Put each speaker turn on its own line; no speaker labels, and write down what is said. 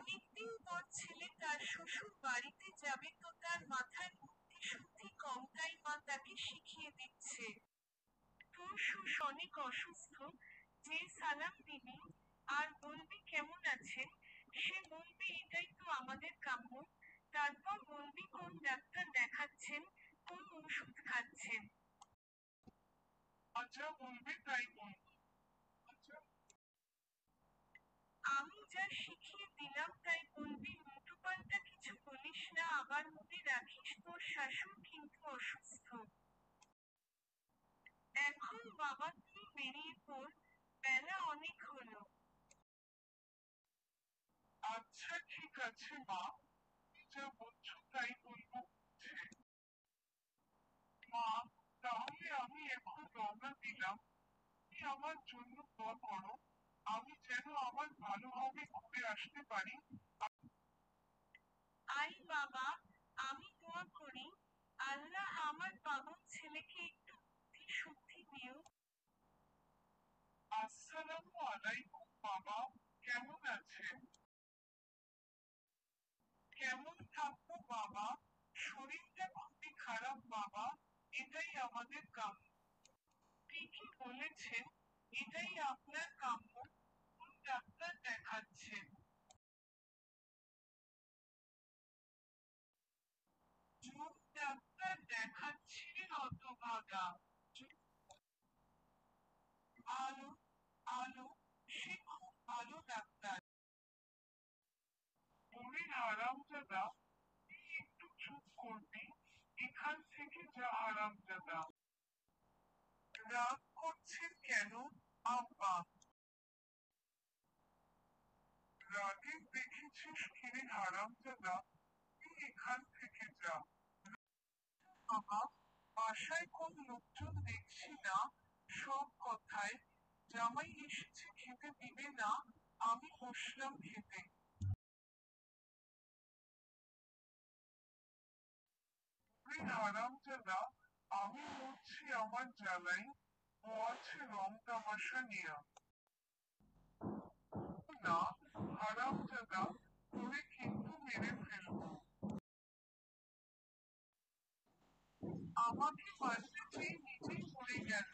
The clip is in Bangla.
অনেকদিন পর ছেলে তার শ্বশুর বাড়িতে যাবে তো তার মাথায় বুদ্ধি শুদ্ধি কম তাই মা তাকে শিখিয়ে দিচ্ছে। তোর শ্বশুর অনেক অসুস্থ, যে সালাম দিবি আর বলবি কেমন আছেন, সে বলবে এটাই তো আমাদের কাম্য। তারপর বলবি কোন ডাক্তার দেখাচ্ছেন, কোন ওষুধ খাচ্ছেন।
আচ্ছা বলবি তাই বলবো। আচ্ছা
আমি যা শিখিয়ে দিলাম তাই বলবি, উল্টোপাল্টা কিছু বলিস না। আবার মনে রাখিস তোর শাশুড় কিন্তু অসুস্থ। এখন বাবা তুই বেরিয়ে পড়, বেলা অনেক হলো।
আচ্ছা ঠিক আছে মা, তুমি যা বলছো তাই বলবো। মা, তাহলে আমি এখন রওনা দিলাম। তুমি আমার জন্য দোয়া করো, আমি যেন আবার ভালোভাবে ঘুরে আসতে পারি।
আই বাবা, আমি দোয়া করি আল্লাহ আমার পাগল ছেলেকে একটু বুদ্ধি শুদ্ধি দিও।
আসসালামু আলাইকুম বাবা, কেমন আছেন? কেমন থাকবো বাবা, শরীরটা খুবই খারাপ বাবা, এটাই আমাদের কাম্য। ঠিকই বলেছেন, এটাই আপনার কাম্য। কোন ডাক্তার দেখাচ্ছেন? চোখ ডাক্তার দেখাচ্ছি হতভাগা। ভালো, ভালো, সে খুব ভালো ডাক্তার। ওরে হারামজাদা, তুই একটু চুপ করবি? এখান থেকে যা হারামজাদা। রাগ করছেন কেন আব্বা? রাগে দেখেছিস কিরে হারামজাদা, তুই এখান থেকে যা। বাবা, বাসায় কোন লোকজন দেখছি না, সব কথায় জামাই এসেছে খেতে দিবে না, আমি বসলাম খেতে। ওরে হারামজাদা, আমি মরছি আমার জ্বালাই, ও আছে রং তামাশা নিয়া। না, হারামজাদা, তোরে কিন্তু মেরে ফেলবো। আমাকে মারতে চেয়ে নিজেই পড়ে গেল।